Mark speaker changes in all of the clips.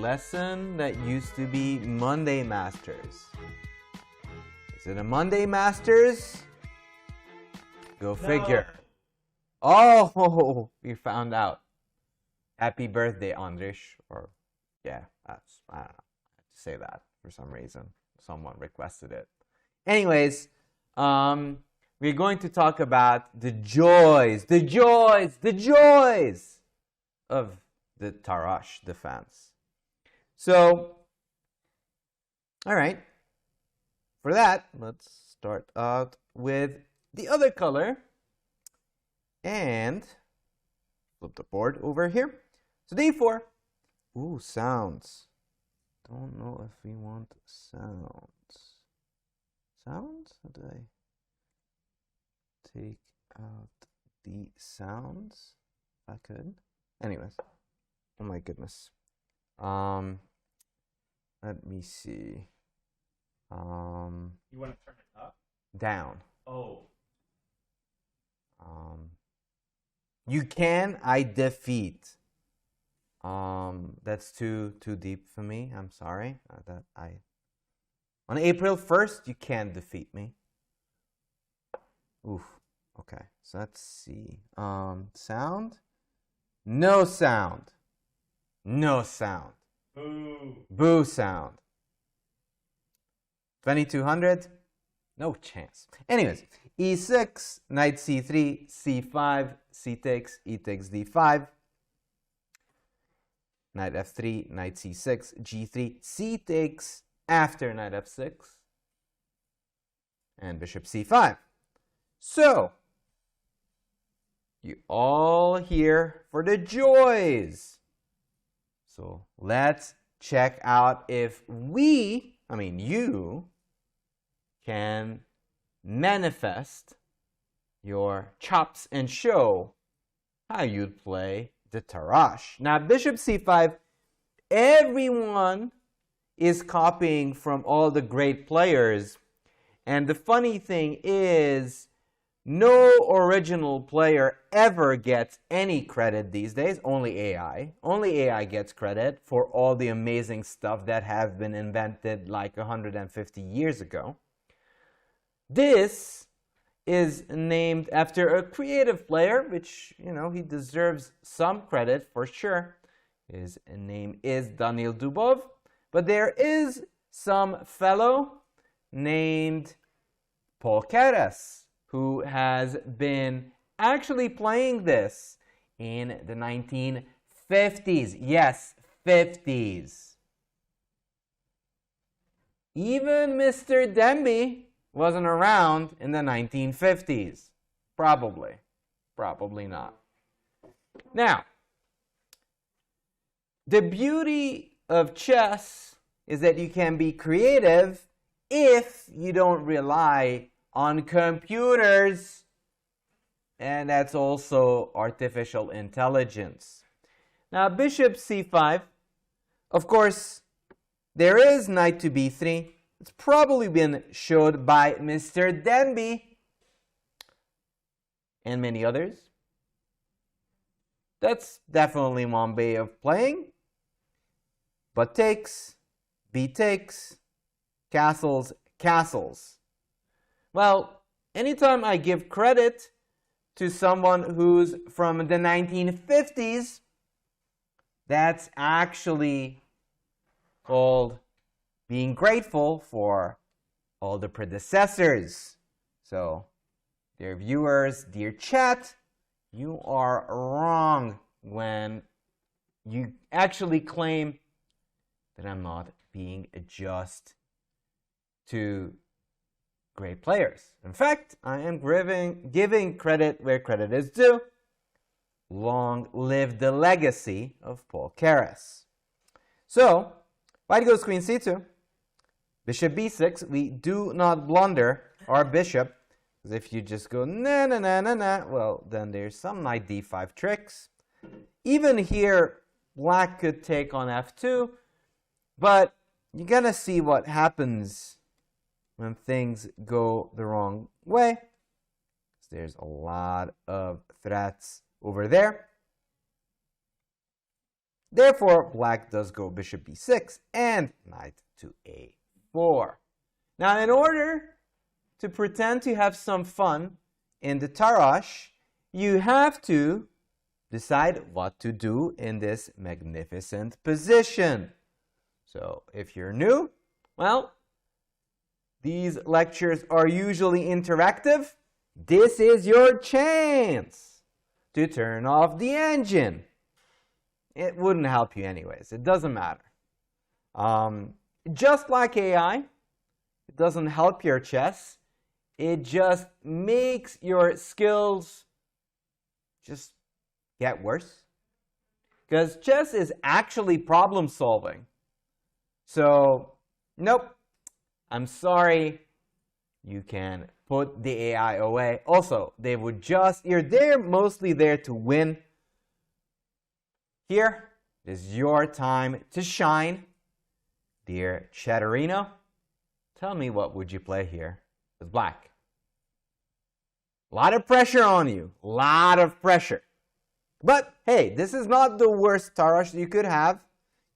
Speaker 1: lesson that used to be Monday Masters. Is it a Monday Masters? Go figure. No. Oh, we found out. Happy birthday, Andrish. Or, yeah, I don't know. I had to say that for some reason. Someone requested it. Anyways, we're going to talk about the joys of the Tarrasch Defense. So, all right. For that, let's start out with the other color and flip the board over here. So D4. Ooh, sounds. Don't know if we want sounds. Sounds? How do I take out the sounds? If I could. Anyways. Oh my goodness. Let me see.
Speaker 2: You want to turn it up?
Speaker 1: Down.
Speaker 2: Oh.
Speaker 1: You can, I defeat. That's too deep for me. I'm sorry. On April 1st, you can defeat me. Oof. Okay. So let's see. Sound? No sound. No sound.
Speaker 2: Boo.
Speaker 1: Boo sound. 2200? No chance. Anyways, E6, knight C3, C5, C takes, E takes D5. Knight F3, knight C6, G3, C takes after knight F6. And bishop C5. So, you all here for the joys. So, let's check out if you can manifest your chops and show how you'd play the Tarrasch. Now, bishop c5, everyone is copying from all the great players. And the funny thing is, no original player ever gets any credit these days, only AI. Only AI gets credit for all the amazing stuff that have been invented like 150 years ago. This is named after a creative player, which, he deserves some credit for sure. His name is Daniil Dubov, but there is some fellow named Paul Keres, who has been actually playing this in the 1950s. Yes, 50s. Even Mr. Demby wasn't around in the 1950s. Probably. Probably not. Now, the beauty of chess is that you can be creative if you don't rely on computers, and that's also artificial intelligence. Now, bishop c5, of course, there is knight to b3. It's probably been showed by Mr. Denby and many others. That's definitely one way of playing. But takes, b takes, castles, castles. Well, anytime I give credit to someone who's from the 1950s, that's actually called being grateful for all the predecessors. So, dear viewers, dear chat, you are wrong when you actually claim that I'm not being just to great players. In fact, I am giving credit where credit is due. Long live the legacy of Paul Keres. So, white goes queen c2. Bishop b6, we do not blunder our bishop, because if you just go na na na na na, well, then there's some knight d5 tricks. Even here, black could take on f2, but you're going to see what happens when things go the wrong way. There's a lot of threats over there. Therefore, black does go bishop b6 and knight to a4. Now, in order to pretend to have some fun in the Tarrasch, you have to decide what to do in this magnificent position. So, if you're new, well, these lectures are usually interactive. This is your chance to turn off the engine. It wouldn't help you anyways. It doesn't matter. Just like AI, it doesn't help your chess. It just makes your skills just get worse. Because chess is actually problem solving. So, nope. I'm sorry. You can put the AI away. Also, they're mostly there to win. Here is your time to shine. Dear Chatterino, tell me, what would you play here with black? A lot of pressure on you. A lot of pressure. But hey, this is not the worst Tarrasch you could have.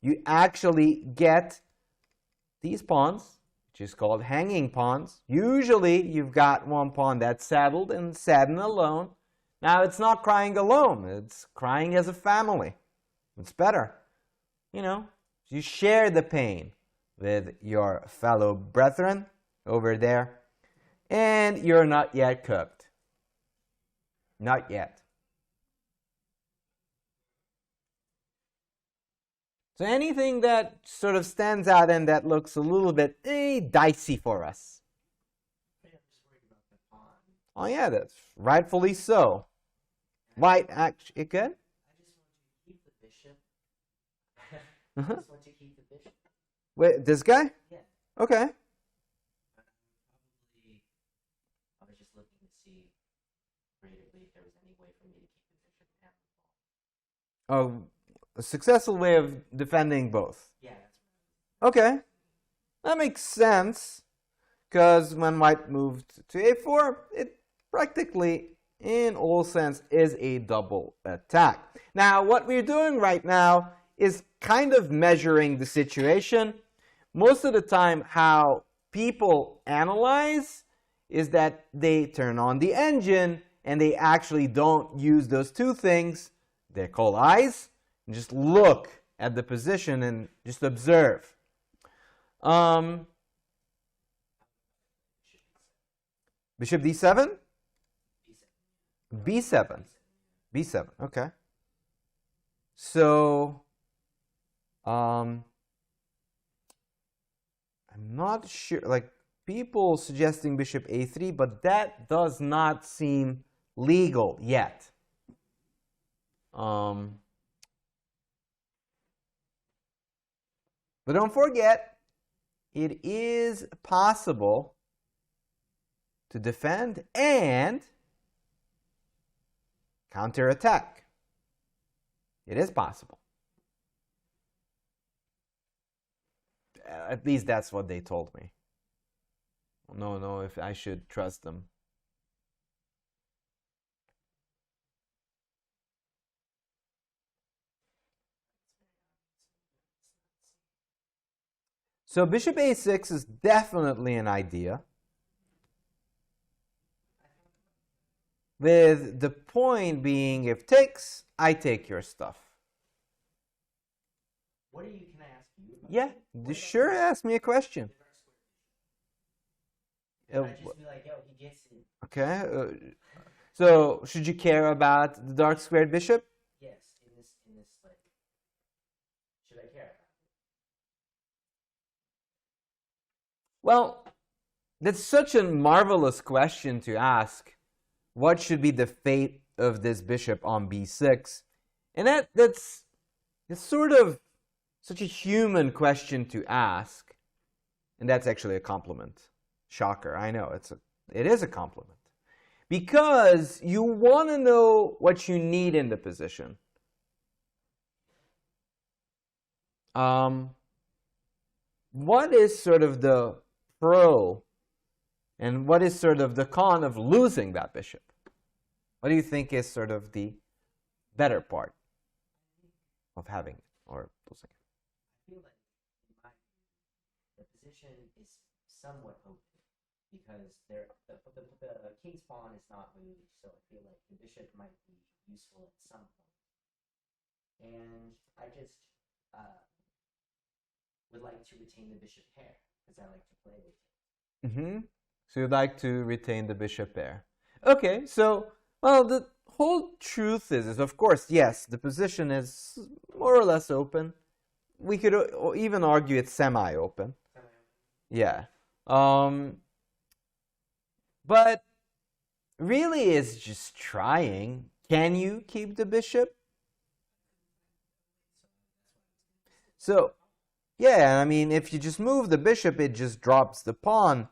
Speaker 1: You actually get these pawns, which is called hanging pawns. Usually you've got one pawn that's saddled and saddened alone. Now it's not crying alone. It's crying as a family. It's better. You know, you share the pain with your fellow brethren over there. And you're not yet cooked. Not yet. So anything that sort of stands out and that looks a little bit dicey for us. Oh yeah, that's rightfully so. White actually, good?
Speaker 3: I just want to keep the bishop.
Speaker 1: Wait, this guy?
Speaker 3: Yeah.
Speaker 1: Okay.
Speaker 3: I was just looking to see creatively if there was any way for me to keep the bishop and the ball.
Speaker 1: Oh, a successful way of defending both.
Speaker 3: Yeah, that's
Speaker 1: Okay. That makes sense. Because when white moved to a4, it practically, in all sense, is a double attack. Now, what we're doing right now is kind of measuring the situation. Most of the time, how people analyze is that they turn on the engine and they actually don't use those two things. They're called eyes. And just look at the position and just observe. Bishop d7? b7. b7, okay. So, I'm not sure, like, people suggesting bishop a3, but that does not seem legal yet. But don't forget, it is possible to defend and counterattack. It is possible. At least that's what they told me. I don't know if I should trust them. So bishop a6 is definitely an idea. With the point being, if takes, I take your stuff.
Speaker 3: What are you? Can I ask you?
Speaker 1: Yeah, sure. Ask me a question.
Speaker 3: I just be like, yo, he gets it.
Speaker 1: Okay. So should you care about the dark squared bishop?
Speaker 3: Yes, in this like, should I care?
Speaker 1: Well, that's such a marvelous question to ask. What should be the fate of this bishop on b6? And that's sort of such a human question to ask. And that's actually a compliment. Shocker, I know, it is a compliment. Because you want to know what you need in the position. What is sort of the pro and what is sort of the con of losing that bishop? What do you think is sort of the better part of having it or those things.
Speaker 3: I feel like in my the position is somewhat open because the king's pawn is not moved, so I feel like the bishop might be useful at some point. And I just would like to retain the bishop pair because I like to play with it.
Speaker 1: Mm-hmm. So you'd like to retain the bishop pair. Okay, so, well, the whole truth is of course, yes, the position is more or less open. We could even argue it's semi-open. Yeah. But really is just trying. Can you keep the bishop? So, yeah, I mean, if you just move the bishop, it just drops the pawn.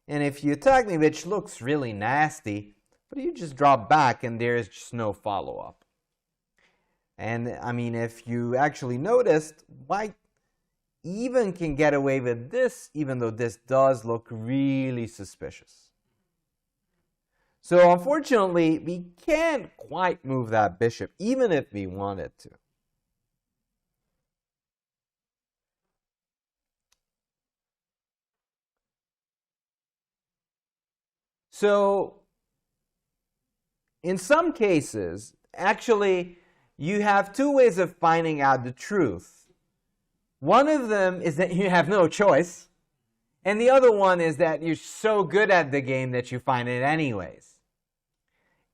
Speaker 1: And if you attack me, which looks really nasty, but you just drop back and there's just no follow-up. And, I mean, if you actually noticed, white even can get away with this, even though this does look really suspicious. So, unfortunately, we can't quite move that bishop, even if we wanted to. So, in some cases, actually, you have two ways of finding out the truth. One of them is that you have no choice, and the other one is that you're so good at the game that you find it anyways.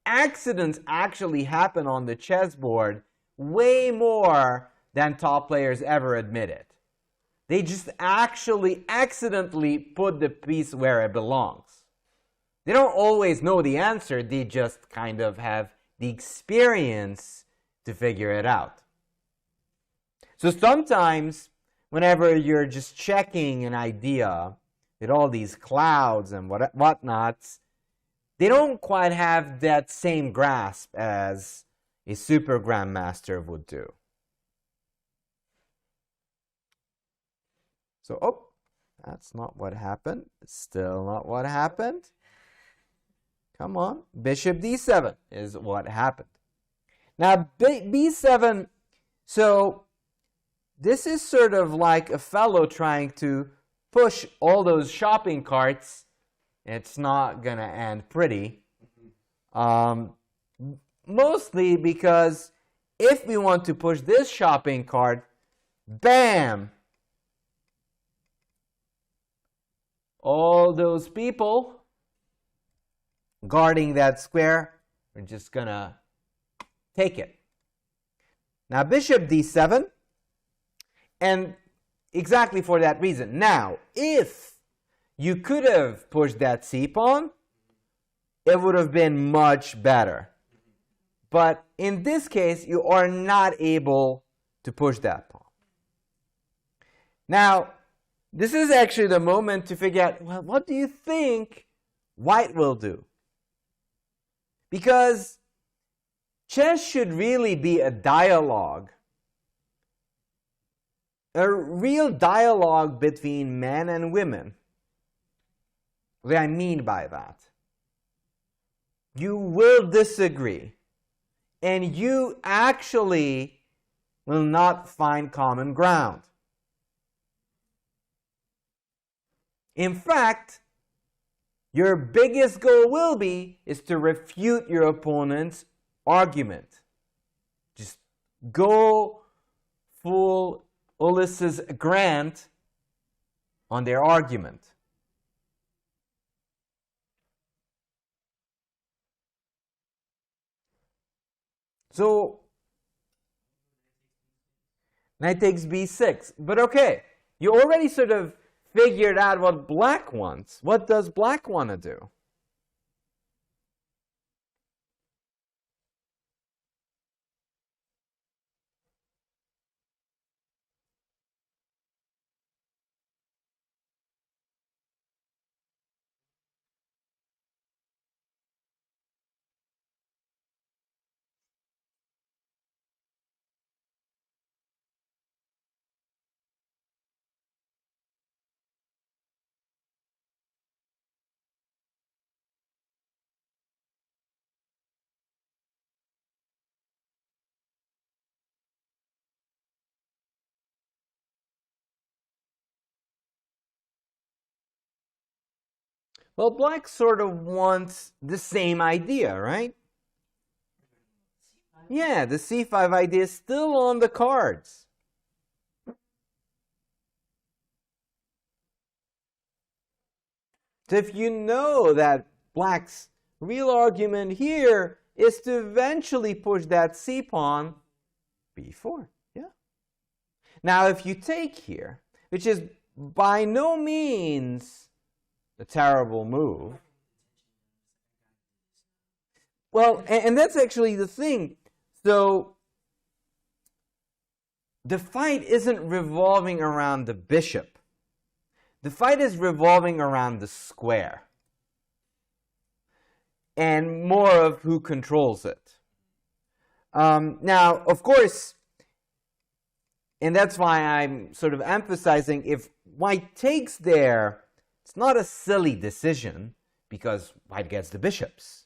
Speaker 1: Accidents actually happen on the chessboard way more than top players ever admitted. They just actually accidentally put the piece where it belongs. They don't always know the answer, they just kind of have the experience to figure it out. So sometimes, whenever you're just checking an idea with all these clouds and whatnots, they don't quite have that same grasp as a super grandmaster would do. So, oh, that's not what happened. It's still not what happened. Come on. Bishop d7 is what happened. Now, b7, so this is sort of like a fellow trying to push all those shopping carts. It's not going to end pretty. Mostly because if we want to push this shopping cart, bam! All those people guarding that square are just going to take it. Now, bishop d7, and exactly for that reason. Now, if you could have pushed that c-pawn, it would have been much better. But in this case, you are not able to push that pawn. Now, this is actually the moment to figure out, well, what do you think white will do? Because chess should really be a dialogue. A real dialogue between men and women. What do I mean by that? You will disagree. And you actually will not find common ground. In fact, your biggest goal will be is to refute your opponent's argument. Just go full Ulysses Grant on their argument. So, knight takes b6. But okay, you already sort of figured out what black wants. What does black want to do? Well, black sort of wants the same idea, right? Yeah, the c5 idea is still on the cards. So if you know that black's real argument here is to eventually push that c pawn, b4, yeah. Now if you take here, which is by no means a terrible move. Well, and that's actually the thing. So the fight isn't revolving around the bishop. The fight is revolving around the square. And more of who controls it. Now, of course, and that's why I'm sort of emphasizing, if white takes there, it's not a silly decision because white gets the bishops.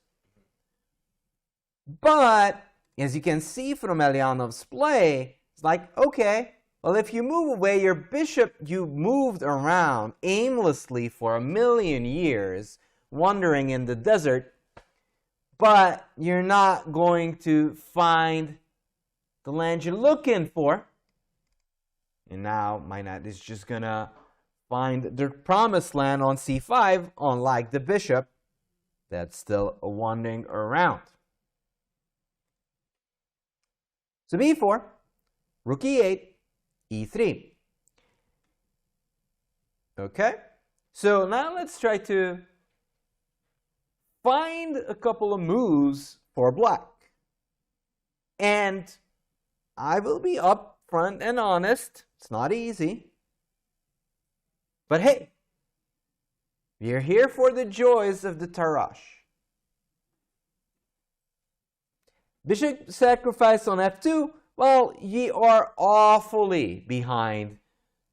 Speaker 1: But, as you can see from Eljanov's play, it's like, okay, well, if you move away your bishop, you moved around aimlessly for 1,000,000 years, wandering in the desert, but you're not going to find the land you're looking for. And now my knight is just going to find the promised land on c5, unlike the bishop that's still wandering around. So b4, rook e8, e3. Okay, so now let's try to find a couple of moves for black. And I will be upfront and honest, it's not easy. But hey, we're here for the joys of the Tarrasch. Bishop sacrifice on f2, well, ye are awfully behind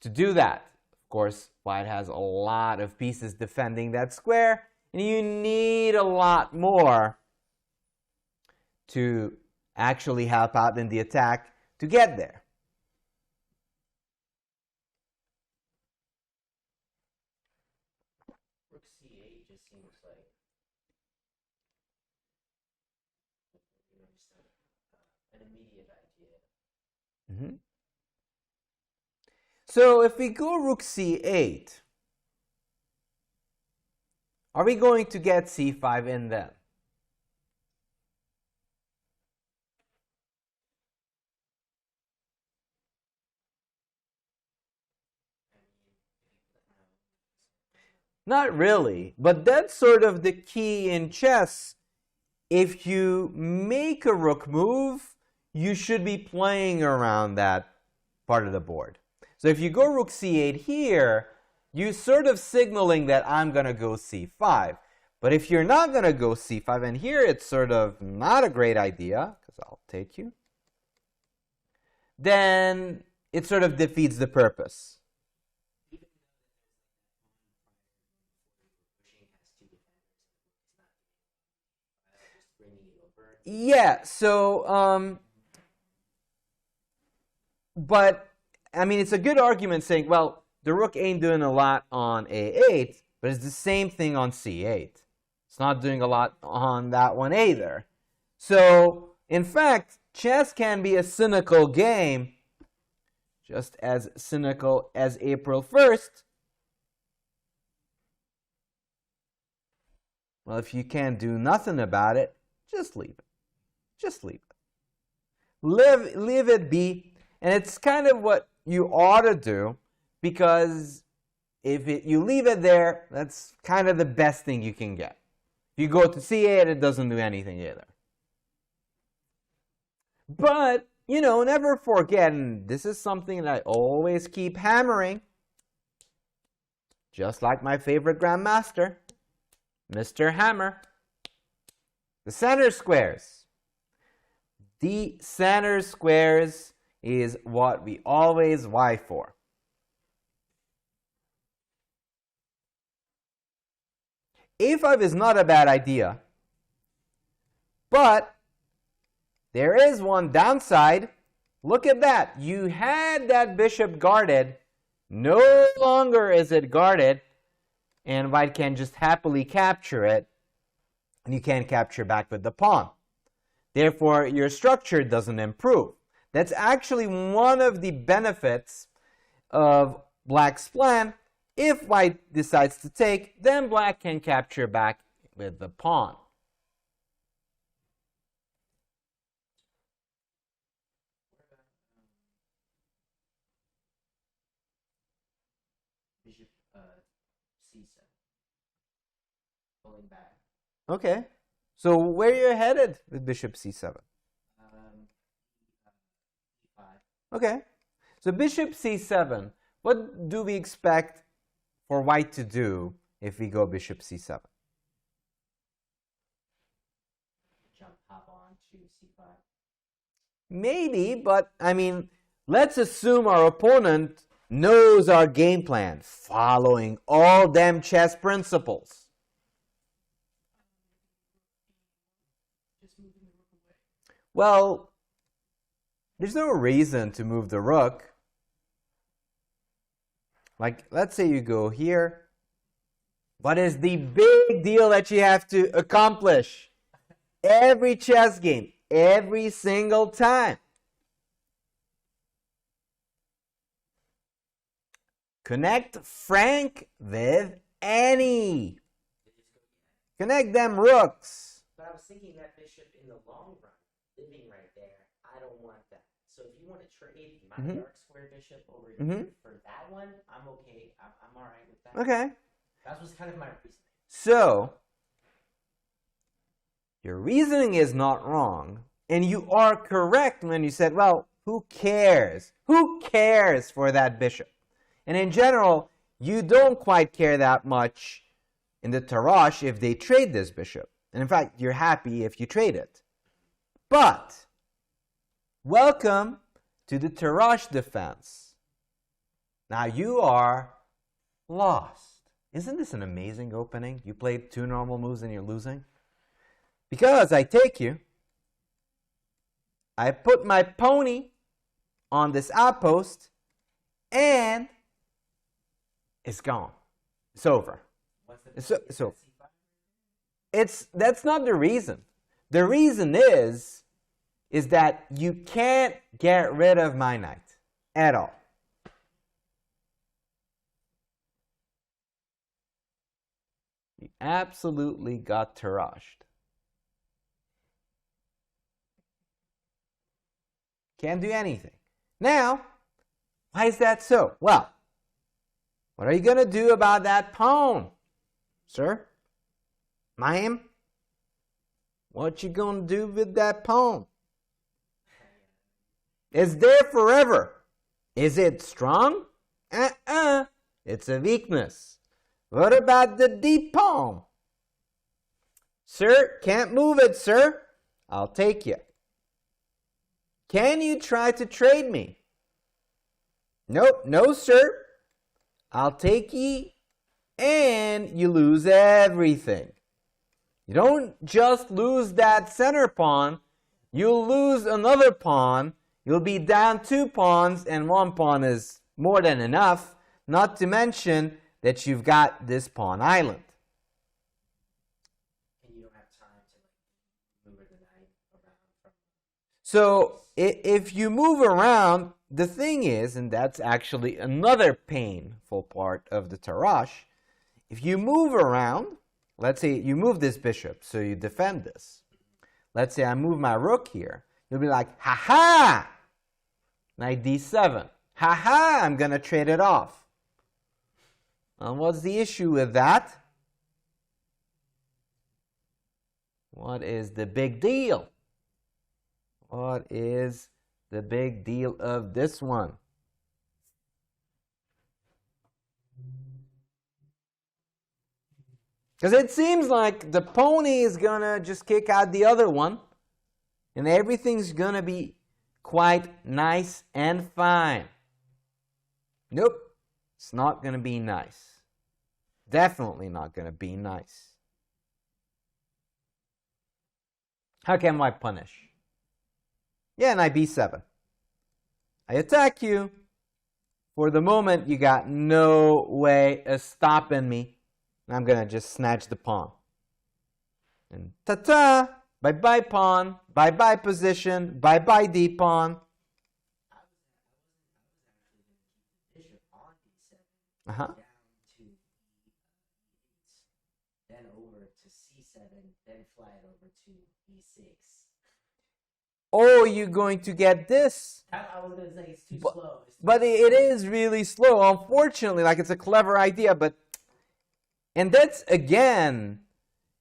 Speaker 1: to do that. Of course, white has a lot of pieces defending that square, and you need a lot more to actually help out in the attack to get there.
Speaker 3: Rook c8 just seems like an immediate idea.
Speaker 1: Mm-hmm. So if we go rook c8, are we going to get c5 in then? Not really, but that's sort of the key in chess. If you make a rook move, you should be playing around that part of the board. So if you go rook c8 here, you're sort of signaling that I'm going to go c5. But if you're not going to go c5, and here it's sort of not a great idea, because I'll take you, then it sort of defeats the purpose. Yeah, so, but, I mean, it's a good argument saying, well, the rook ain't doing a lot on a8, but it's the same thing on c8. It's not doing a lot on that one either. So, in fact, chess can be a cynical game, just as cynical as April 1st. Well, if you can't do nothing about it, just leave it. Just leave it. Leave it be. And it's kind of what you ought to do, because if you leave it there, that's kind of the best thing you can get. If you go to c8, it doesn't do anything either. But, you know, never forget, and this is something that I always keep hammering, just like my favorite Grandmaster, Mr. Hammer, the center squares. The center squares is what we always vie for. a5 is not a bad idea, but there is one downside. Look at that. You had that bishop guarded. No longer is it guarded. and white can just happily capture it, and you can't capture back with the pawn. Therefore, your structure doesn't improve. That's actually one of the benefits of black's plan. If white decides to take, then black can capture back with the pawn.
Speaker 3: Bishop c7. Pulling back.
Speaker 1: Okay. So where you're headed with bishop c7?
Speaker 3: E5.
Speaker 1: Okay. So bishop c7. What do we expect for white to do if we go bishop c7?
Speaker 3: Hop on to c5.
Speaker 1: Maybe, but I mean, let's assume our opponent knows our game plan, following all them chess principles.
Speaker 3: Just moving the rook away.
Speaker 1: Well, there's no reason to move the rook. Like, let's say you go here. What is the big deal that you have to accomplish? Every chess game, every single time. Connect Frank with any. Connect them rooks.
Speaker 3: But I was thinking that bishop in the long run, living right there, I don't want that. So if you want to trade my dark square bishop over here for that one, I'm okay. I'm all right with that.
Speaker 1: Okay.
Speaker 3: That was kind of my reasoning.
Speaker 1: So, your reasoning is not wrong, and you are correct when you said, well, who cares? Who cares for that bishop? And in general, you don't quite care that much in the Tarrasch if they trade this bishop. And in fact, you're happy if you trade it. But, welcome to the Tarrasch Defense. Now you are lost. Isn't this an amazing opening? You played 2 normal moves and you're losing. Because I take you, I put my pony on this outpost, and it's gone. It's over. That's not the reason. The reason is that you can't get rid of my knight at all. You absolutely got Tarrashed. Can't do anything. Now, why is that so? Well, what are you going to do about that pawn, sir? Ma'am? What you going to do with that pawn? It's there forever. Is it strong? It's a weakness. What about the deep pawn? Sir, can't move it, sir. I'll take you. Can you try to trade me? Nope, no, sir. I'll take ye, and you lose everything. You don't just lose that center pawn, you'll lose another pawn. You'll be down 2 pawns, and 1 pawn is more than enough, not to mention that you've got this pawn island.
Speaker 3: And you don't have time to move the knight around.
Speaker 1: So if you move around, the thing is, and that's actually another painful part of the Tarrasch, if you move around, let's say you move this bishop, so you defend this. Let's say I move my rook here. You'll be like, ha-ha! Knight d7. Ha-ha! I'm going to trade it off. And what's the issue with that? What is the big deal? What is the big deal of this one? Because it seems like the pony is going to just kick out the other one, and everything's going to be quite nice and fine. Nope, it's not going to be nice. Definitely not going to be nice. How can I punish? Yeah, knight b7. I attack you. For the moment, you got no way of stopping me. And I'm going to just snatch the pawn. And ta-ta! Bye-bye pawn, bye-bye position, bye-bye d-pawn.
Speaker 3: Bishop on d7,
Speaker 1: Uh-huh.
Speaker 3: down to e8, then over to c7, then fly it over to e6.
Speaker 1: Oh, you're going to get this.
Speaker 3: I was going to say it's too slow.
Speaker 1: But it is really slow, unfortunately. Like, it's a clever idea, but... And that's, again,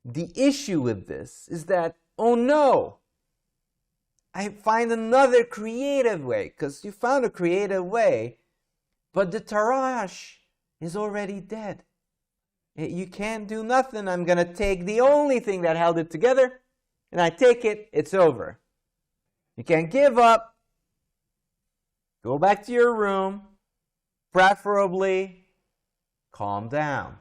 Speaker 1: the issue with this, is that, oh no, I find another creative way, because you found a creative way, but the Tarrasch is already dead. You can't do nothing. I'm going to take the only thing that held it together, and I take it, it's over. You can't give up. Go back to your room. Preferably, calm down.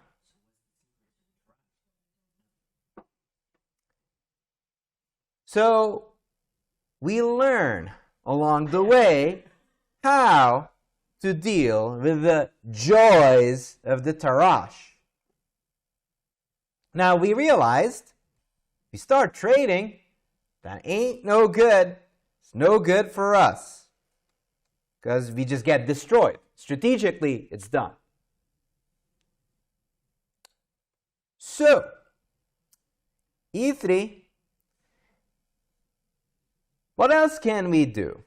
Speaker 1: So, we learn along the way how to deal with the joys of the Tarrasch. Now, we realized, we start trading, that ain't no good. It's no good for us, because we just get destroyed. Strategically, it's done. So, e3. What else can we do?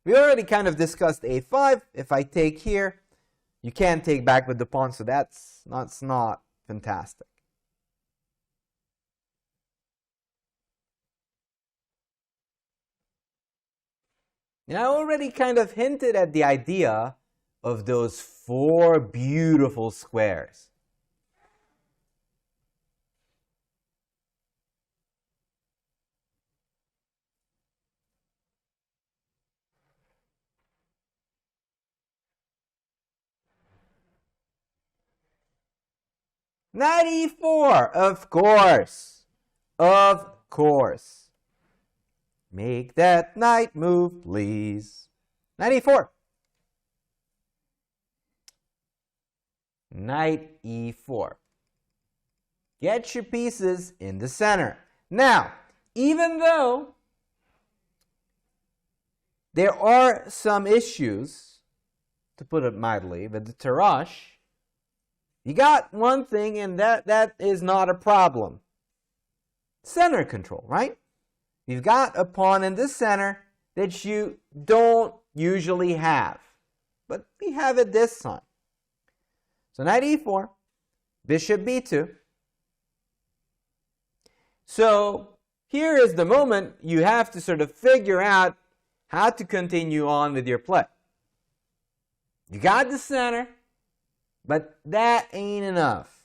Speaker 1: We already kind of discussed a5. If I take here, you can't take back with the pawn, so that's not fantastic. And I already kind of hinted at the idea of those 4 beautiful squares. Knight e4, of course. Of course. Make that knight move, please. Knight e4. Knight e4. Get your pieces in the center. Now, even though there are some issues, to put it mildly, with the Tarrasch, you got one thing, and that is not a problem. Center control, right? You've got a pawn in the center that you don't usually have. But we have it this time. So knight e4, bishop b2. So here is the moment you have to sort of figure out how to continue on with your play. You got the center, but that ain't enough.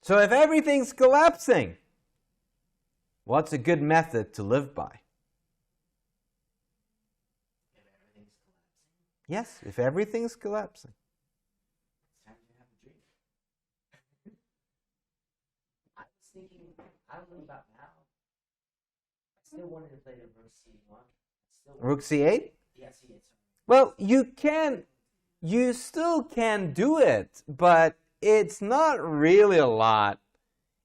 Speaker 1: So if everything's collapsing, what's a good method to live by?
Speaker 3: If everything's collapsing,
Speaker 1: Yes, if everything's collapsing.
Speaker 3: it's time to have a drink. I was thinking, I don't know about now. I still wanted to play the rook c1.
Speaker 1: Rook c8?
Speaker 3: Yeah, c8.
Speaker 1: Well, you still can do it, but it's not really a lot.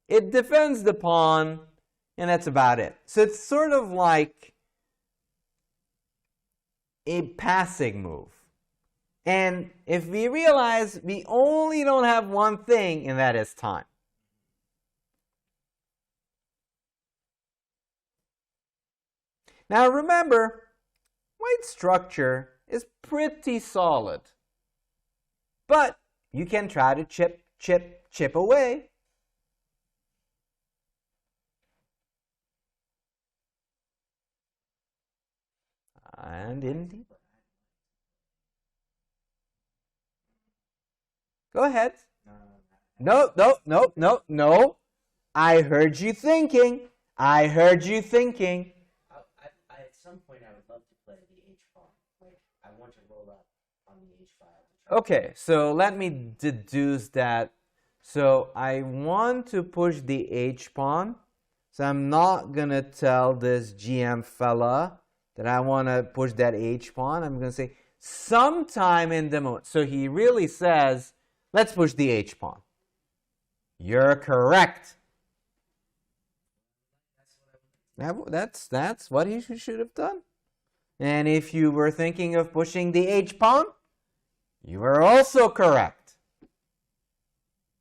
Speaker 1: It defends the pawn, and that's about it. So it's sort of like a passing move. And if we realize we only don't have one thing, and that is time. Now remember, white structure is pretty solid. But you can try to chip away. And indeed. Go ahead. No. I heard you thinking.
Speaker 3: At some point, I would love to play the h-pawn. Like, I want to roll up on the h-file.
Speaker 1: Okay, so let me deduce that. So I want to push the h-pawn. So I'm not going to tell this GM fella that I want to push that H pawn. I'm going to say sometime in the moment. So he really says, let's push the H pawn. You're correct. That's what he should have done. And if you were thinking of pushing the H pawn, you were also correct.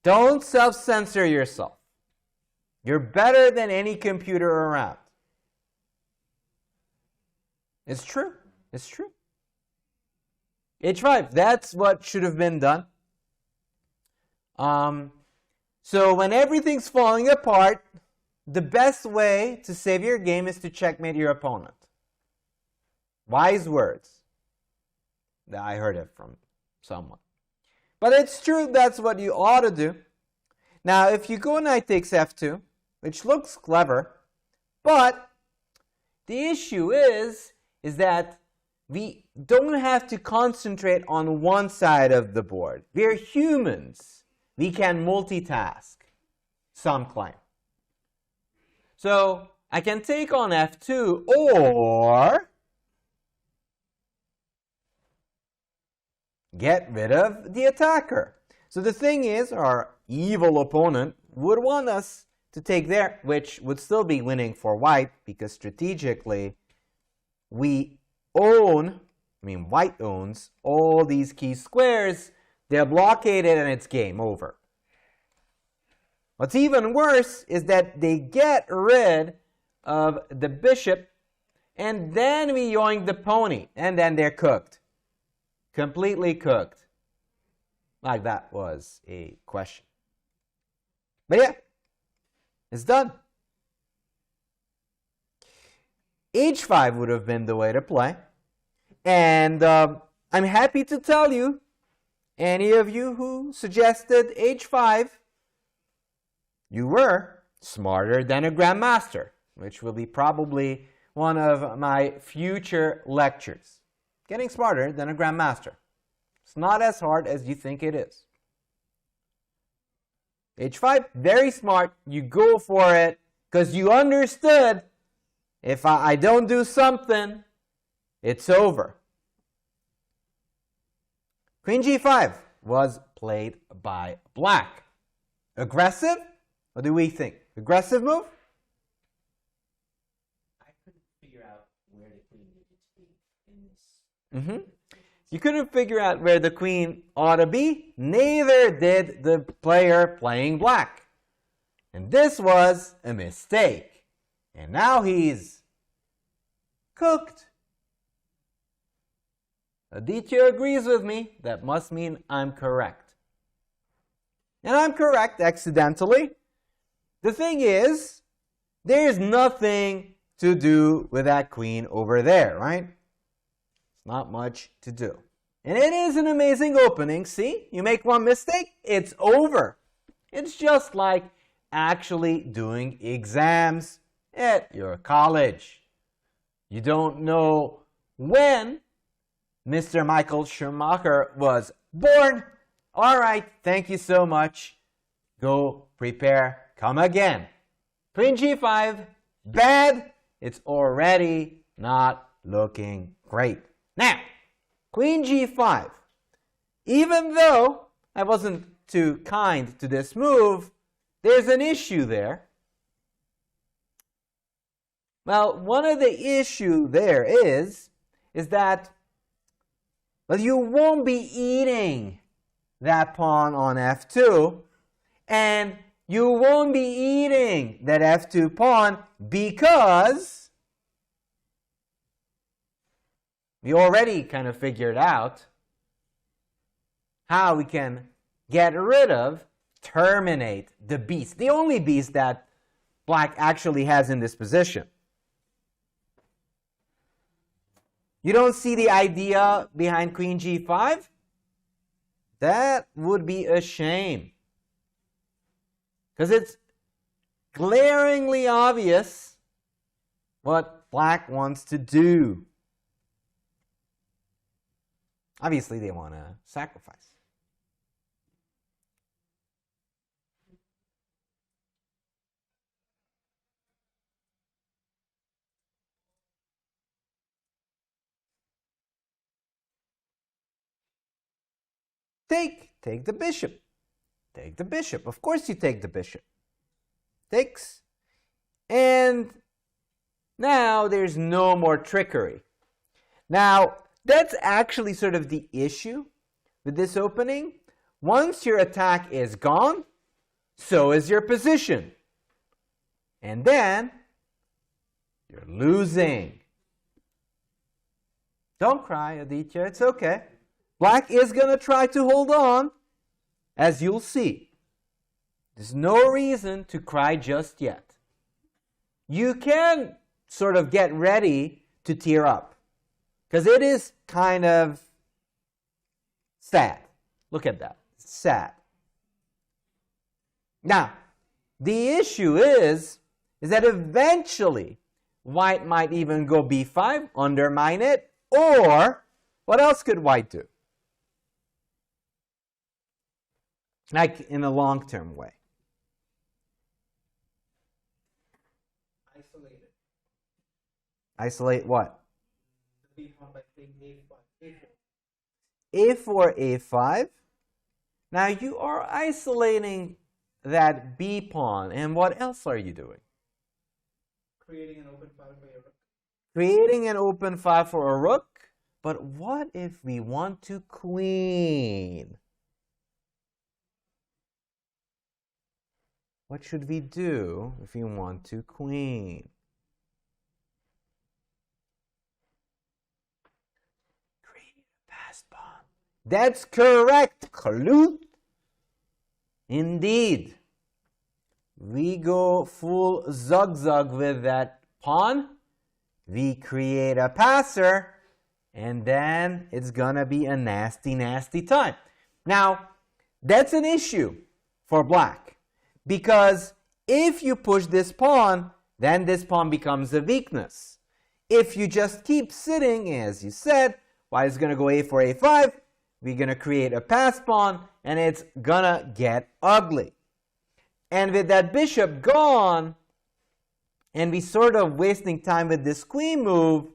Speaker 1: Don't self-censor yourself. You're better than any computer around. It's true. It's true. H5, that's what should have been done. So when everything's falling apart, the best way to save your game is to checkmate your opponent. Wise words. I heard it from someone. But it's true, that's what you ought to do. Now, if you go knight takes f2, which looks clever, but the issue is that we don't have to concentrate on one side of the board. We're humans. We can multitask, some claim. So I can take on f2 or get rid of the attacker. So the thing is, our evil opponent would want us to take there, which would still be winning for white, because strategically we own, white owns all these key squares. They're blockaded and it's game over. What's even worse is that they get rid of the bishop and then we yoink the pony and then they're cooked. Completely cooked. Like that was a question. But yeah, it's done. H5 would have been the way to play. And I'm happy to tell you, any of you who suggested H5, you were smarter than a Grandmaster, which will be probably one of my future lectures. Getting smarter than a Grandmaster. It's not as hard as you think it is. H5, very smart. You go for it because you understood if I don't do something, it's over. Queen G5 was played by black. Aggressive? What do we think? Aggressive move?
Speaker 3: I couldn't figure out where the queen needed to be in this.
Speaker 1: You couldn't figure out where the queen ought to be. Neither did the player playing black. And this was a mistake. And now he's cooked. Aditya agrees with me. That must mean I'm correct. And I'm correct accidentally. The thing is, there's nothing to do with that queen over there, right? It's not much to do. And it is an amazing opening. See, you make one mistake, it's over. It's just like actually doing exams at your college. You don't know when Mr. Michael Schumacher was born. All right, thank you so much. Go prepare, come again. Queen G5, bad. It's already not looking great. Now, Queen G5. Even though I wasn't too kind to this move, there's an issue there. Well, one of the issue there is that you won't be eating that pawn on f2, and you won't be eating that f2 pawn because we already kind of figured out how we can get rid of, terminate the beast, the only beast that black actually has in this position. You don't see the idea behind Queen G5? That would be a shame. Because it's glaringly obvious what black wants to do. Obviously, they want to sacrifice. Take the bishop. Take the bishop. Of course you take the bishop. Takes. And now there's no more trickery. Now, that's actually sort of the issue with this opening. Once your attack is gone, so is your position. And then you're losing. Don't cry, Aditya. It's okay. Black is going to try to hold on, as you'll see. There's no reason to cry just yet. You can sort of get ready to tear up, because it is kind of sad. Look at that. It's sad. Now, the issue is that eventually white might even go b5, undermine it, or what else could white do? Like in a long-term way.
Speaker 4: Isolate it.
Speaker 1: Isolate what?
Speaker 4: The b-pawn by playing a5,
Speaker 1: a4, a5. Now you are isolating that b pawn, and what else are you doing?
Speaker 4: creating an open file for your rook.
Speaker 1: Creating an open file for a rook. But what if we want to queen? What should we do if we want to queen? Create a passed pawn. That's correct, Klut. Indeed. We go full zugzag with that pawn. We create a passer, and then it's gonna be a nasty, nasty time. Now, that's an issue for black, because if you push this pawn, then this pawn becomes a weakness. If you just keep sitting, as you said, white is gonna go a4, a5, we're gonna create a pass pawn, and it's gonna get ugly. And with that bishop gone, and we sort of wasting time with this queen move,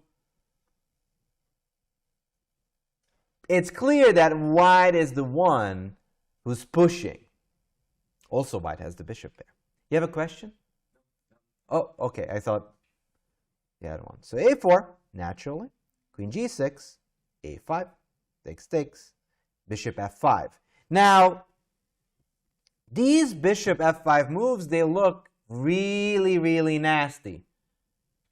Speaker 1: it's clear that white is the one who's pushing. Also, white has the bishop there. You have a question? Oh, okay. I thought you had one. So a4, naturally. Queen g6, a5, takes, bishop f5. Now, these bishop f5 moves, they look really, really nasty.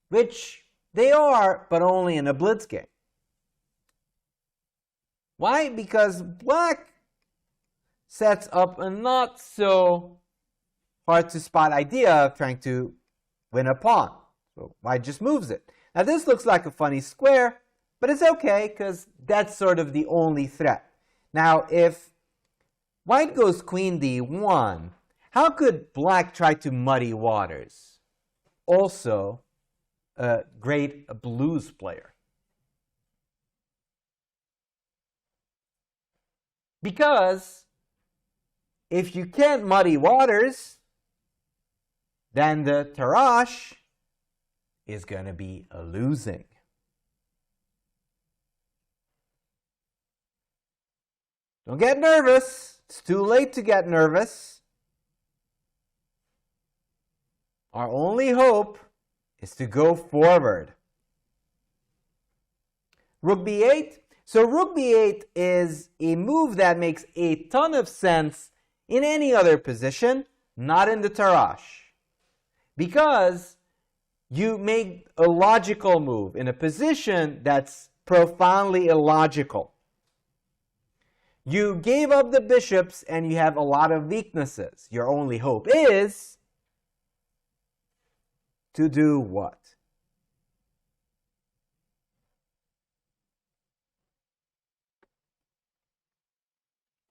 Speaker 1: Which they are, but only in a blitz game. Why? Because black sets up a not so hard to spot idea of trying to win a pawn. So white just moves it. Now this looks like a funny square, but it's okay because that's sort of the only threat. Now if white goes queen d1, how could black try to muddy waters? Also a great blues player. Because if you can't muddy waters, then the Tarrasch is going to be a losing. Don't get nervous. It's too late to get nervous. Our only hope is to go forward. Rook b8. So rook b8 is a move that makes a ton of sense in any other position, not in the Tarrasch. Because you make a logical move in a position that's profoundly illogical. You gave up the bishops and you have a lot of weaknesses. Your only hope is to do what?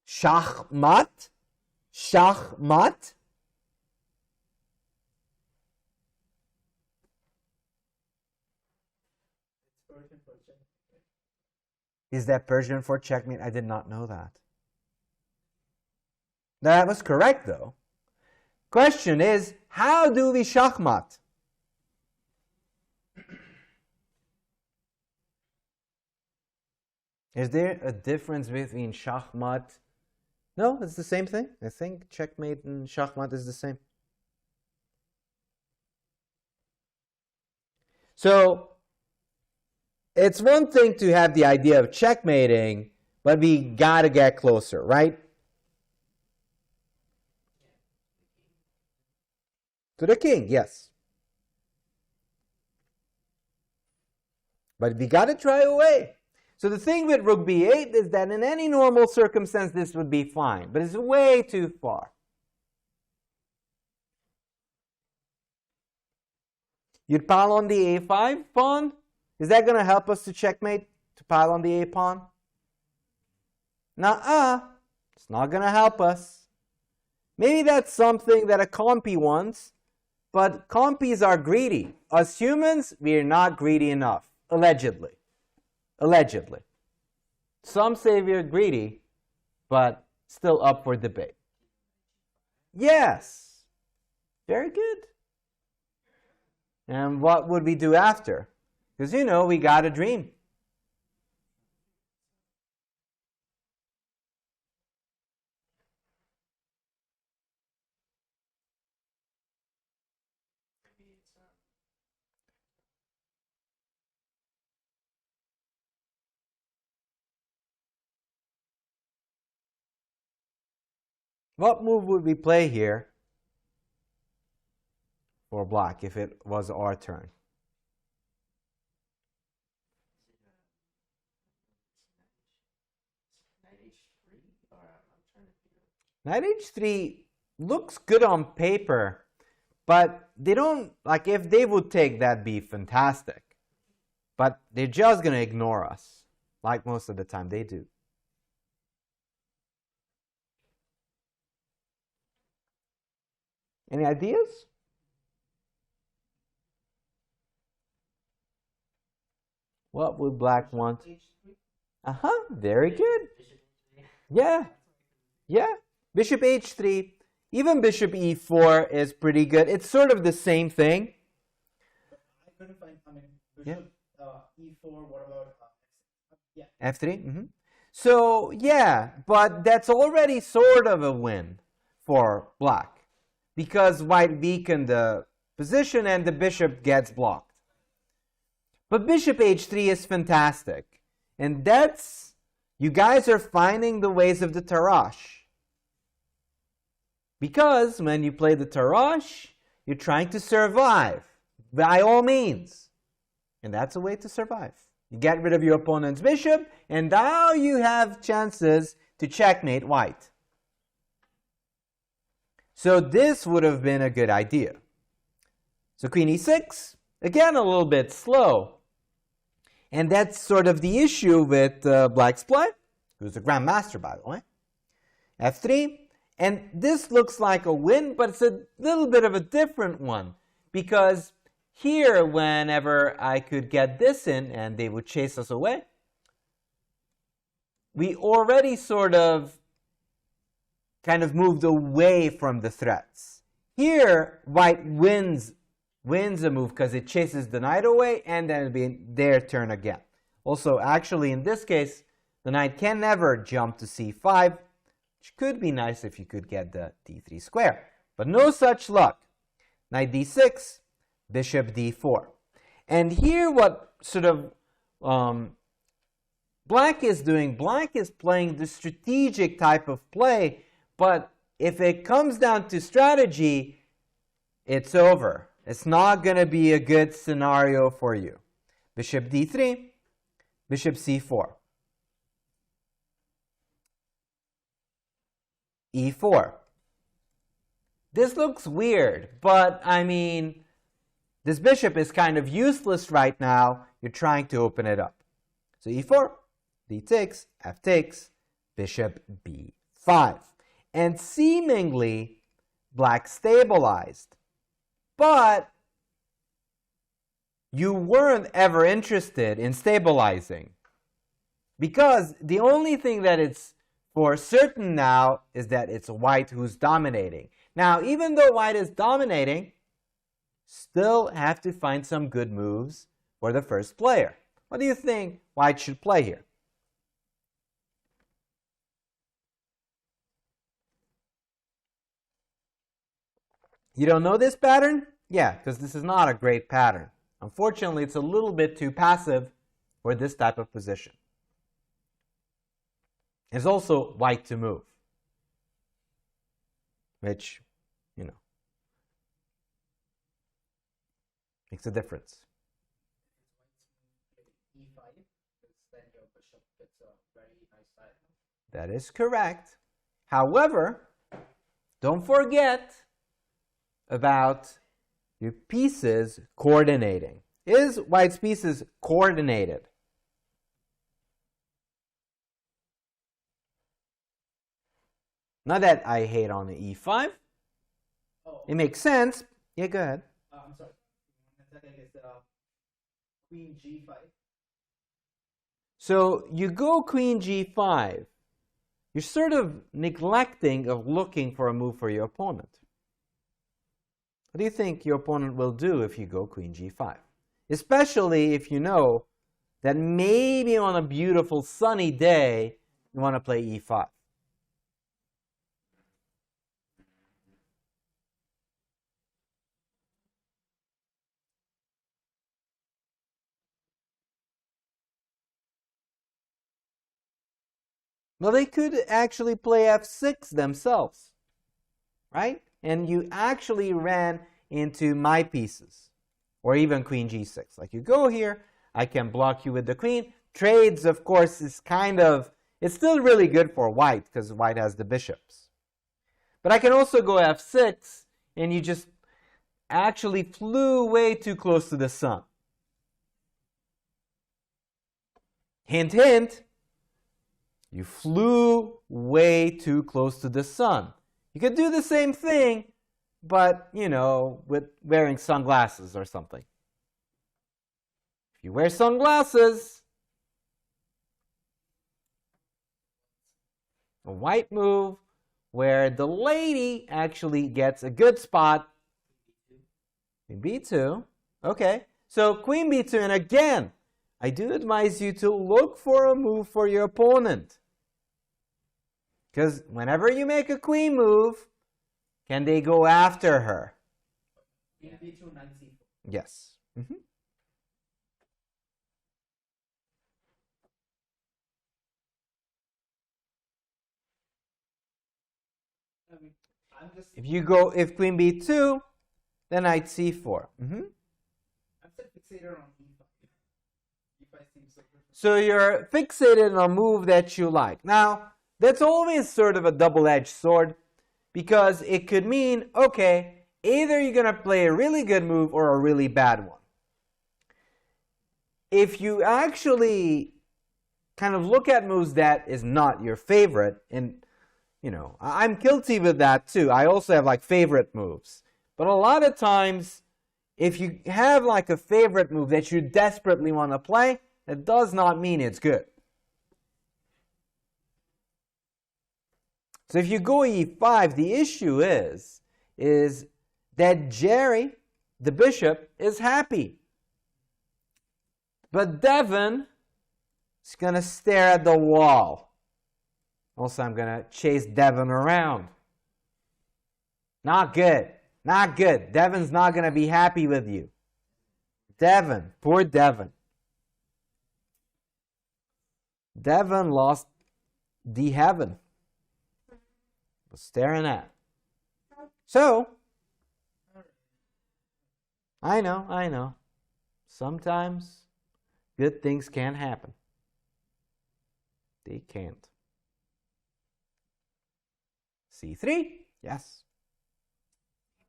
Speaker 1: Schachmat? Schachmat? Is that Persian for checkmate? I did not know that. That was correct, though. Question is, how do we schachmat? Is there a difference between schachmat No, it's the same thing. I think checkmate and schachmat is the same. So it's one thing to have the idea of checkmating, but we gotta get closer, right? To the king, yes. But we gotta try away. So the thing with rook b8 is that in any normal circumstance this would be fine, but it's way too far. You'd pile on the a5 pawn? Is that going to help us to checkmate, to pile on the a pawn? Nuh-uh. It's not going to help us. Maybe that's something that a compy wants, but compies are greedy. Us humans, we are not greedy enough, allegedly. Allegedly. Some say we're greedy, but still up for debate. Yes. Very good. And what would we do after? Because, you know, we got a dream. What move would we play here for black if it was our turn? Knight h3 looks good on paper, but they don't, like, if they would take, that'd be fantastic. But they're just going to ignore us, like most of the time they do. Any ideas? What would black want? Very good. Yeah. Yeah. Bishop h3. Even bishop e4 is pretty good. It's sort of the same thing.
Speaker 4: I couldn't find, bishop e4, what about
Speaker 1: f3? So, yeah, but that's already sort of a win for black, because white weakened the position and the bishop gets blocked. But bishop h3 is fantastic. And that's, you guys are finding the ways of the Tarrasch. Because when you play the Tarrasch, you're trying to survive, by all means. And that's a way to survive. You get rid of your opponent's bishop, and now you have chances to checkmate white. So this would have been a good idea. So queen e6, again a little bit slow. And that's sort of the issue with black's play, who's a grandmaster, by the way. f3, and this looks like a win, but it's a little bit of a different one, because here, whenever I could get this in and they would chase us away, we already sort of kind of moved away from the threats. Here, white wins a move because it chases the knight away, and then it'll be their turn again. Also, actually, in this case, the knight can never jump to c5, which could be nice if you could get the d3 square. But no such luck. Knight d6, bishop d4. And here what sort of black is doing, black is playing the strategic type of play, but if it comes down to strategy, it's over. It's not going to be a good scenario for you. Bishop d3, bishop c4. e4. This looks weird, but I mean, this bishop is kind of useless right now. You're trying to open it up. So e4, d takes, f takes, bishop b5. And seemingly, black stabilized. But you weren't ever interested in stabilizing, because the only thing that it's for certain now is that it's white who's dominating. Now, even though white is dominating, still have to find some good moves for the first player. What do you think white should play here? You don't know this pattern? Yeah, because this is not a great pattern. Unfortunately, it's a little bit too passive for this type of position. It's also white to move, which, you know, makes a difference.
Speaker 4: E5, because then your bishop gets a very nice diagonal.
Speaker 1: That is correct. However, don't forget about your pieces coordinating. Is white's pieces coordinated? Not that I hate on the e5.
Speaker 4: Oh,
Speaker 1: It makes sense. Yeah, go ahead.
Speaker 4: I'm sorry. The second is queen g5.
Speaker 1: So you go queen g5. You're sort of neglecting of looking for a move for your opponent. What do you think your opponent will do if you go queen g5? Especially if you know that maybe on a beautiful sunny day you want to play e5. Well, they could actually play f6 themselves, right? And you actually ran into my pieces, or even queen g6. Like you go here, I can block you with the queen. Trades, of course, is kind of, it's still really good for white because white has the bishops. But I can also go f6, and you just actually flew way too close to the sun. Hint, hint. You flew way too close to the sun. You could do the same thing, but, you know, with wearing sunglasses or something. If you wear sunglasses, a white move where the lady actually gets a good spot. Queen b2. Okay, so queen b2, and again, I do advise you to look for a move for your opponent. Because whenever you make a queen move, can they go after her?
Speaker 4: Queen b2, knight c4.
Speaker 1: Yes.
Speaker 4: I mean, I'm just.
Speaker 1: If queen b2, then knight c4.
Speaker 4: I'm still fixated on e5. E5 seems so good.
Speaker 1: So you're fixated on a move that you like. Now, that's always sort of a double-edged sword, because it could mean, okay, either you're going to play a really good move or a really bad one. If you actually kind of look at moves that is not your favorite, and, you know, I'm guilty with that too. I also have like favorite moves. But a lot of times, if you have like a favorite move that you desperately want to play, that does not mean it's good. So if you go e5, the issue is that Jerry, the bishop, is happy. But Devon is going to stare at the wall. Also, I'm going to chase Devon around. Not good. Not good. Devon's not going to be happy with you. Devon. Poor Devon. Devon lost the heaven. Was staring at. So, I know. Sometimes good things can happen. They can't. C3? Yes.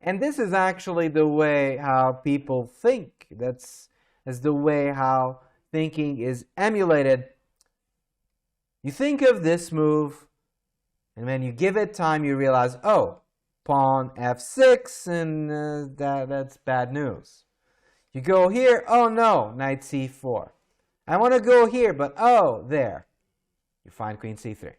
Speaker 1: And this is actually the way how people think. That's the way how thinking is emulated. You think of this move, and when you give it time, you realize, oh, pawn f6, and that's bad news. You go here, oh no, knight c4. I want to go here, but oh, there. You find queen c3.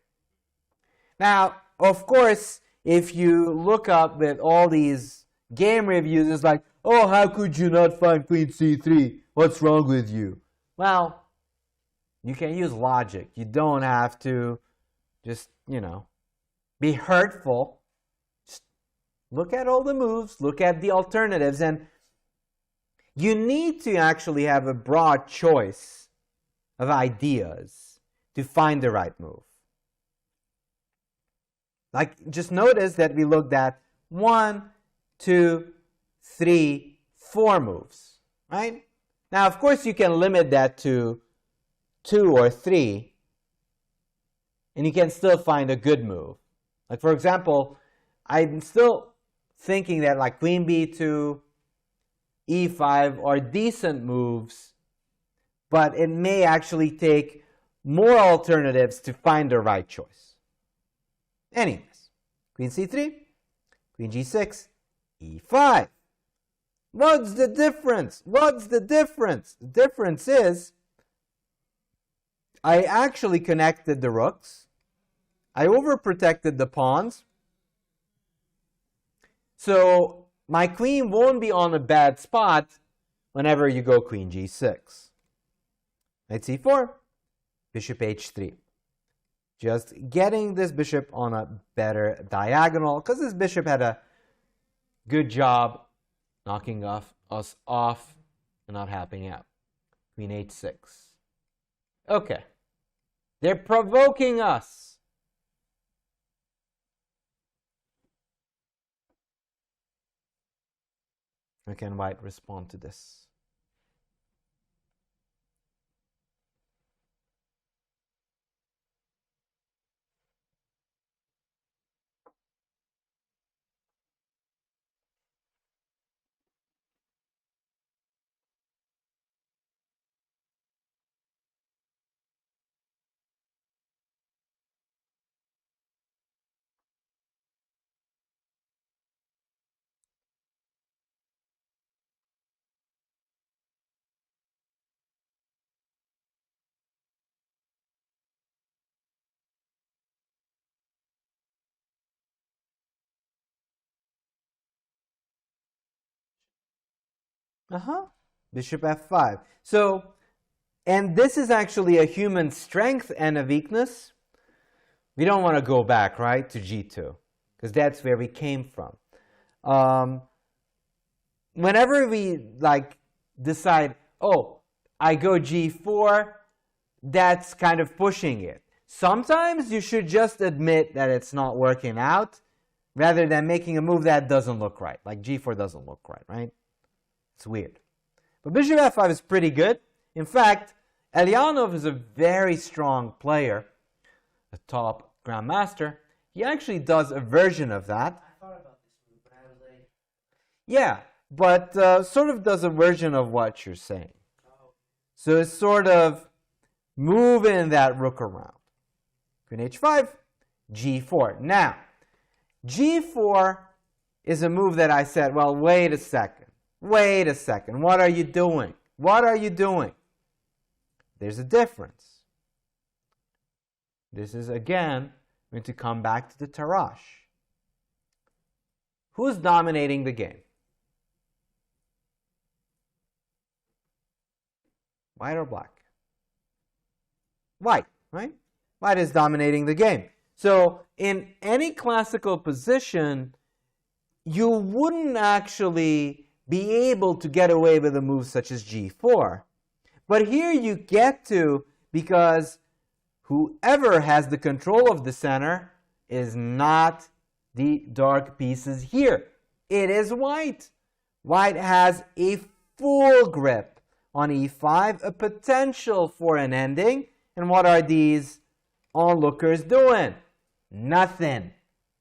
Speaker 1: Now, of course, if you look up with all these game reviews, it's like, oh, how could you not find queen c3? What's wrong with you? Well, you can use logic. You don't have to just, be hurtful. Just Look at all the moves, look at the alternatives, and you need to actually have a broad choice of ideas to find the right move. Like, just notice that we looked at 1, 2, 3, 4 moves, right? Now, of course, you can limit that to 2 or 3, and you can still find a good move. Like, for example, I'm still thinking that like queen b2, e5 are decent moves, but it may actually take more alternatives to find the right choice. Anyways, queen c3, queen g6, e5. What's the difference? What's the difference? The difference is I actually connected the rooks. I overprotected the pawns. So my queen won't be on a bad spot whenever you go queen g6. Knight c4, bishop h3. Just getting this bishop on a better diagonal, because this bishop had a good job knocking us off and not helping out. Queen h6. Okay. They're provoking us. How can white respond to this? Bishop f5. So, and this is actually a human strength and a weakness. We don't want to go back, right, to g2, because that's where we came from. Whenever we like decide, oh, I go g4, that's kind of pushing it. Sometimes you should just admit that it's not working out, rather than making a move that doesn't look right. Like g4 doesn't look right, right? It's weird. But bishop f5 is pretty good. In fact, Eljanov is a very strong player, a top grandmaster. He actually does a version of that.
Speaker 3: I thought about this move, but I was like...
Speaker 1: Yeah, but sort of does a version of what you're saying.
Speaker 3: Oh.
Speaker 1: So it's sort of moving that rook around. Queen h5, g4. Now, g4 is a move that I said, well, wait a second. Wait a second. What are you doing? What are you doing? There's a difference. This is, again, going to come back to the Tarrasch. Who's dominating the game? White or black? White, right? White is dominating the game. So in any classical position, you wouldn't actually be able to get away with a move such as g4. But here you get to, because whoever has the control of the center is not the dark pieces here. It is white. White has a full grip on e5, a potential for an ending. And what are these onlookers doing? Nothing.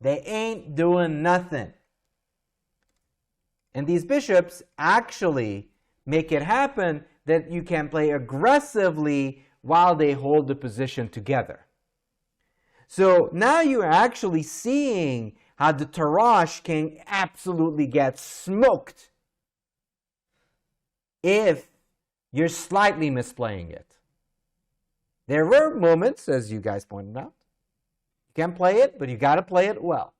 Speaker 1: They ain't doing nothing. And these bishops actually make it happen that you can play aggressively while they hold the position together. So now you're actually seeing how the Tarrasch can absolutely get smoked if you're slightly misplaying it. There were moments, as you guys pointed out, you can play it, but you got to play it well.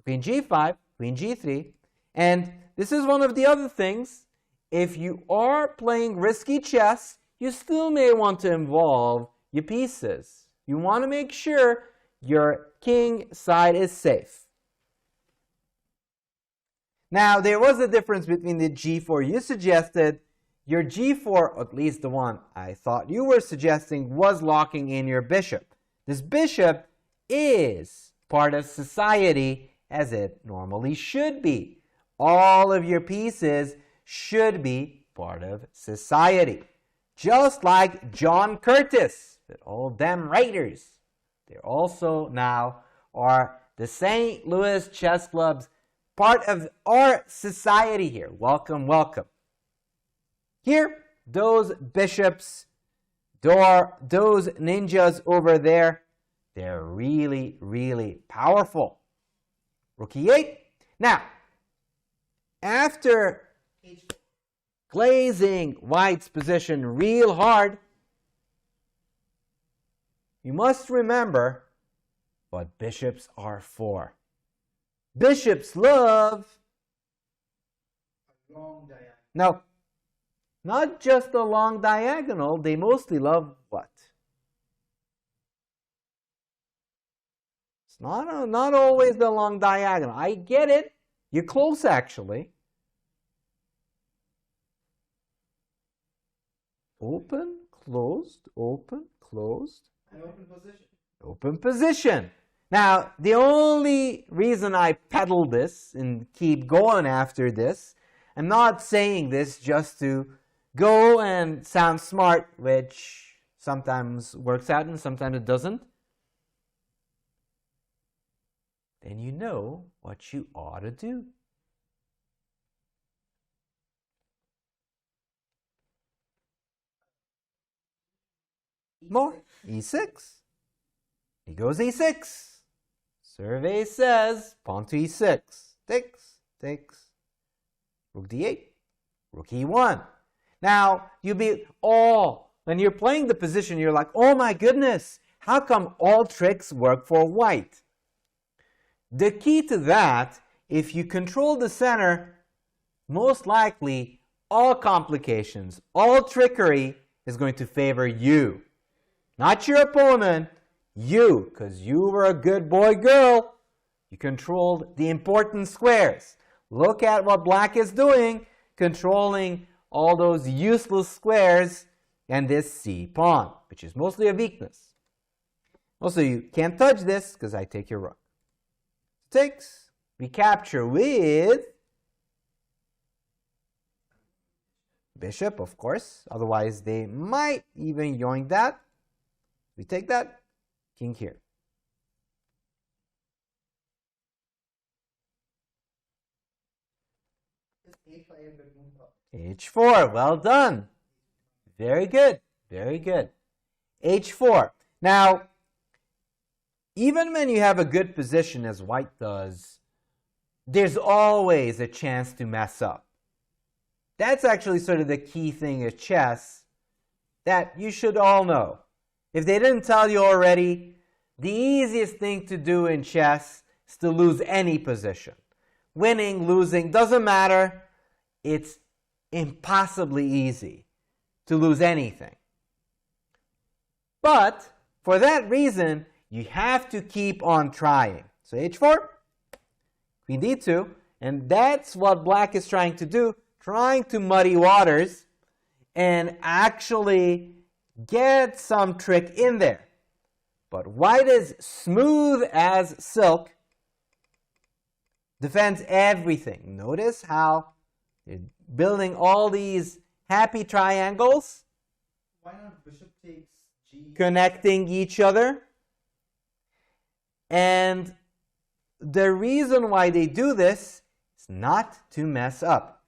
Speaker 1: Queen g5, queen g3, and this is one of the other things. If you are playing risky chess, you still may want to involve your pieces. You want to make sure your king side is safe. Now, there was a difference between the g4 you suggested. Your g4, at least the one I thought you were suggesting, was locking in your bishop. This bishop is part of society, as it normally should be. All of your pieces should be part of society. Just like John Curtis, that all them writers, they also now are the St. Louis Chess Club's part of our society here. Welcome, welcome. Here, those bishops, those ninjas over there, they're really, really powerful. Rook e8. Now, after glazing white's position real hard, you must remember what bishops are for. Bishops love
Speaker 4: A long diagonal.
Speaker 1: no, not just a long diagonal. They mostly love what? It's not always the long diagonal. I get it. You're close, actually. Open, closed, open, closed.
Speaker 4: An open position.
Speaker 1: Open position. Now, the only reason I peddle this and keep going after this, I'm not saying this just to go and sound smart, which sometimes works out and sometimes it doesn't. Then you know what you ought to do. More. E6. He goes E6. Survey says pawn to E6. Takes, takes. Rook D8. Rook E1. Now, when you're playing the position, you're like, oh my goodness, how come all tricks work for white? The key to that, if you control the center, most likely all complications, all trickery is going to favor you. Not your opponent, you, because you were a good boy, girl. You controlled the important squares. Look at what black is doing, controlling all those useless squares and this C pawn, which is mostly a weakness. Also, you can't touch this because I take your rook. Takes. We capture with bishop, of course. Otherwise, they might even yoink that. We take that. King here. H4. Well done. Very good. Very good. H4. Now, even when you have a good position as white does, there's always a chance to mess up. That's actually sort of the key thing of chess that you should all know. If they didn't tell you already, the easiest thing to do in chess is to lose any position. Winning, losing, doesn't matter. It's impossibly easy to lose anything. But for that reason, you have to keep on trying. So H4, Queen D2, and that's what black is trying to do, trying to muddy waters and actually get some trick in there. But white is smooth as silk, defends everything. Notice how they're building all these happy triangles,
Speaker 4: Why not bishop takes G?
Speaker 1: connecting each other. And the reason why they do this is not to mess up.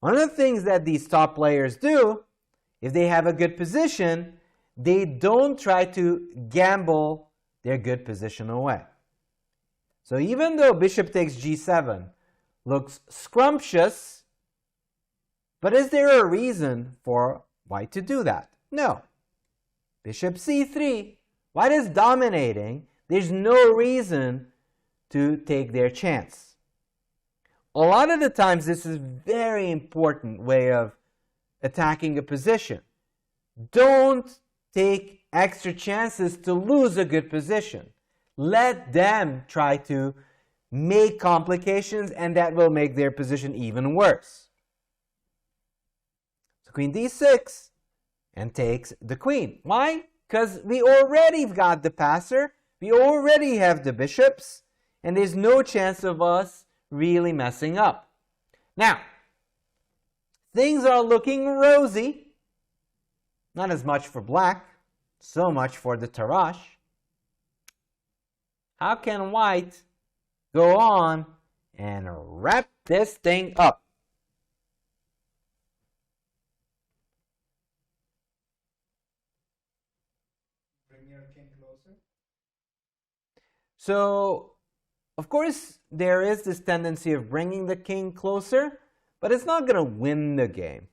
Speaker 1: One of the things that these top players do, if they have a good position, they don't try to gamble their good position away. So even though bishop takes G7 looks scrumptious, but is there a reason for white to do that? No. Bishop C3, white is dominating. There's no reason to take their chance. A lot of the times, this is a very important way of attacking a position. Don't take extra chances to lose a good position. Let them try to make complications, and that will make their position even worse. So queen d6 and takes the queen. Why? Because we already got the passer, we already have the bishops, and there's no chance of us really messing up. Now, things are looking rosy. Not as much for black, so much for the Tarrasch. How can white go on and wrap this thing up?
Speaker 4: Bring your king closer.
Speaker 1: So, of course, there is this tendency of bringing the king closer, but it's not going to win the game.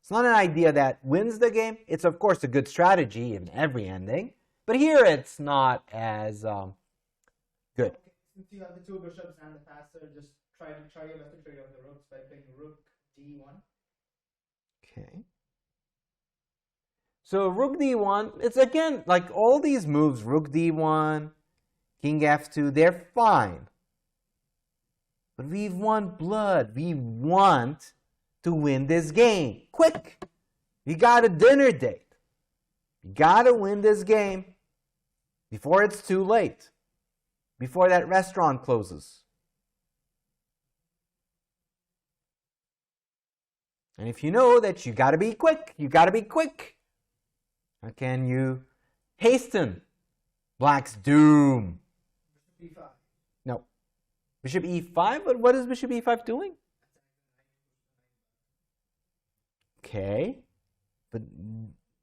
Speaker 1: It's not an idea that wins the game. It's, of course, a good strategy in every ending, but here it's not as good.
Speaker 4: Okay. Since you have the two bishops and the passer, just try your best to trade off the rooks by playing rook d1.
Speaker 1: Okay. So rook d1, it's again like all these moves, rook d1, king f2, they're fine. But we've won blood. We want to win this game. Quick! We got a dinner date. We got to win this game before it's too late. Before that restaurant closes. And if you know that you got to be quick, how can you hasten black's doom?
Speaker 4: Bishop e5.
Speaker 1: No. Bishop e5? But what is bishop e5 doing? Okay. But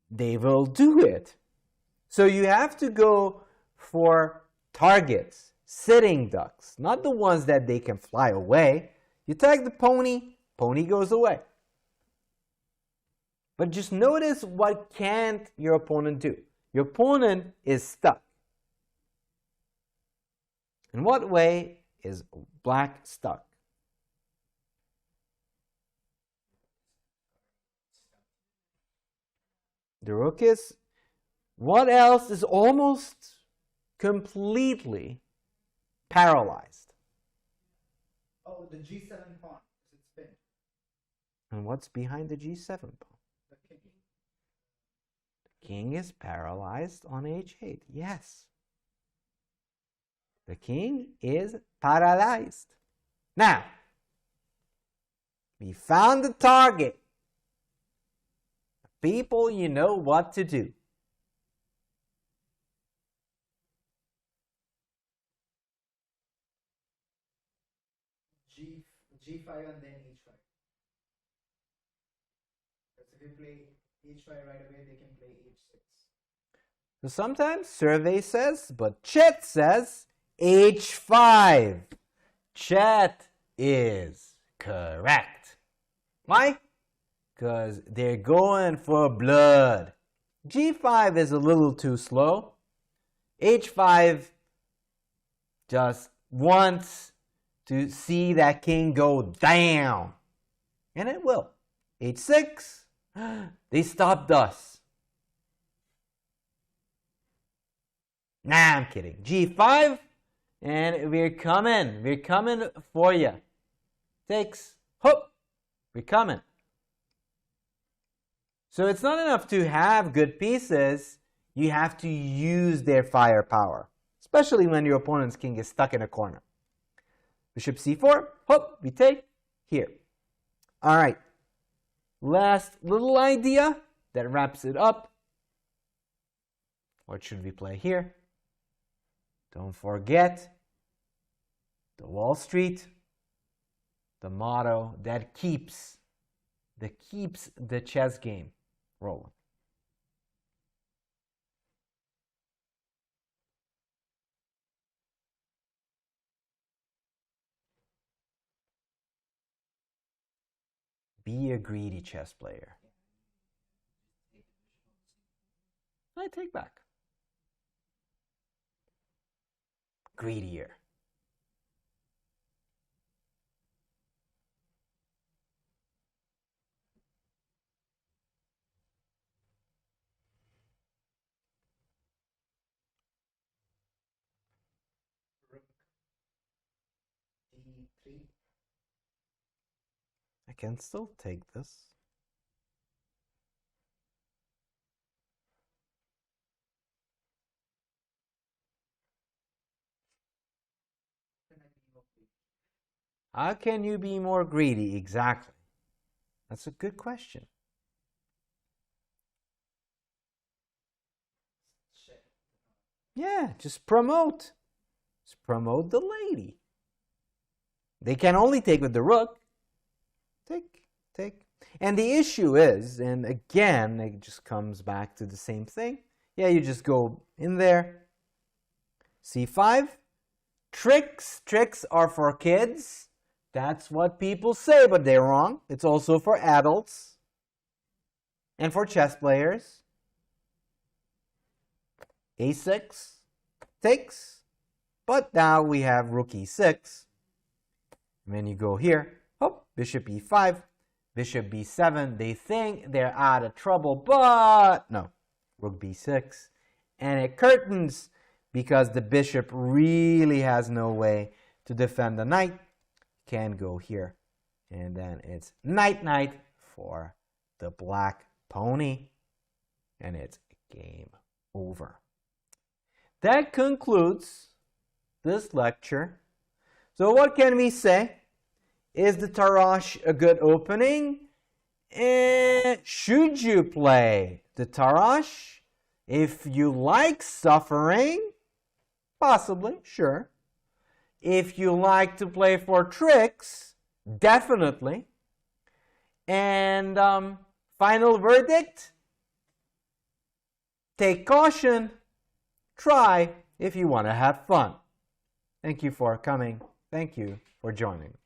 Speaker 1: they will do it. So you have to go for targets, sitting ducks, not the ones that they can fly away. You tag the pony, pony goes away. But just notice what can't your opponent do. Your opponent is stuck. In what way is black stuck? The rook is. What else is almost completely paralyzed?
Speaker 4: Oh, the g7 pawn. It's pinned.
Speaker 1: And what's behind the g7 pawn?
Speaker 4: The king.
Speaker 1: The king is paralyzed on h8. Yes. The king is paralyzed. Now, we found the target. People, you know what to do.
Speaker 4: G5 and then h5. Because if you play h5 right away, they can play h6.
Speaker 1: So sometimes survey says, but Chet says h5. Chet is correct. Why? Because they're going for blood. G5 is a little too slow. H5 just wants to see that king go down. And it will. H6, they stopped us. Nah, I'm kidding. G5, and we're coming for you. Takes, hop, we're coming. So it's not enough to have good pieces, you have to use their firepower, especially when your opponent's king is stuck in a corner. Bishop c4, hop, we take here. All right, last little idea that wraps it up. What should we play here? Don't forget the Wall Street, the motto that keeps the chess game rolling. Be a greedy chess player. I take back. Greedier.
Speaker 4: 3.
Speaker 1: I can still take this. How can you be more greedy? Exactly. That's a good question. Yeah, just promote. Just promote the lady. They can only take with the rook. Take. And the issue is, and again, it just comes back to the same thing. Yeah, you just go in there. C5. Tricks are for kids. That's what people say, but they're wrong. It's also for adults and for chess players. A6 takes, but now we have rook e6. And then you go here, oh, bishop e5, bishop b7. They think they're out of trouble, but no, rook b6. And it curtains because the bishop really has no way to defend the knight. Can go here. And then it's knight for the black pony. And it's game over. That concludes this lecture. So what can we say? Is the Tarrasch a good opening? Should you play the Tarrasch? If you like suffering, possibly, sure. If you like to play for tricks, definitely. And final verdict? Take caution. Try if you want to have fun. Thank you for coming. Thank you for joining.